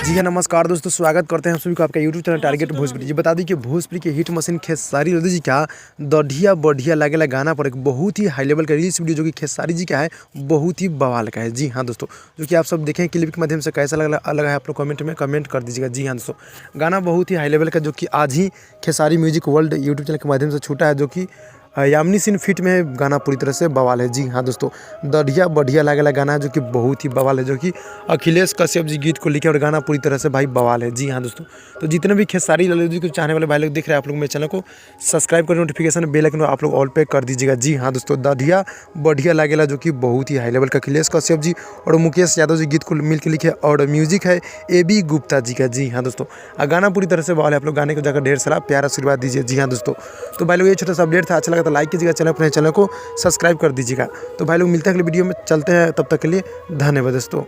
जी हाँ, नमस्कार दोस्तों, स्वागत करते हैं हम सभी को आपका यूट्यूब चैनल टारगेट भोजपुरी। जी बता दी कि भोजपुरी के हिट मशीन खेसारी लाल जी का दढ़िया बढ़िया लागेला गाना पर एक बहुत ही हाई लेवल का रील्स वीडियो जो कि खेसारी जी का है, बहुत ही बवाल का है। जी हाँ दोस्तों, जो कि आप सब देखें क्लिप के माध्यम से कैसा लगा है आप लोग कमेंट में कमेंट कर दीजिएगा। जी हाँ दोस्तों, गाना बहुत ही हाई लेवल का जो कि आज ही Khesari music world YouTube channel के माध्यम से छूटा है, जो कि यामिनी सिंह फिट में गाना पूरी तरह से बवाल है। जी हाँ दोस्तों, दढ़िया बढ़िया लागेला गाना है जो कि बहुत ही बवाल है, जो कि अखिलेश कश्यप जी गीत को लिखे और गाना पूरी तरह से भाई बवाल है। जी हाँ दोस्तों, तो जितने भी खेसारी लाल जी को चाहने वाले भाई लोग दिख रहे हैं, आप लोग मेरे चैनल को सब्सक्राइब कर नोटिफिकेशन बेल आइकन आप लोग ऑल पे कर दीजिएगा। जी हाँ दोस्तों, दढ़िया बढ़िया लागेला जो कि बहुत ही हाई लेवल का अखिलेश कश्यप जी और मुकेश यादव जी गीत को मिल के लिखे और म्यूजिक है AB गुप्ता जी का। जी हाँ दोस्तों, गाना पूरी तरह से बवाल है। आप लोग गाने को जाकर ढेर सारा प्यार आशीर्वाद दीजिए। जी हाँ दोस्तों, तो भाई लोग ये छोटा सा अपडेट था, अच्छा लगा तो लाइक कीजिएगा, चैनल को सब्सक्राइब कर दीजिएगा। तो भाई लोग मिलते हैं अगले वीडियो में, चलते हैं, तब तक के लिए धन्यवाद दोस्तों।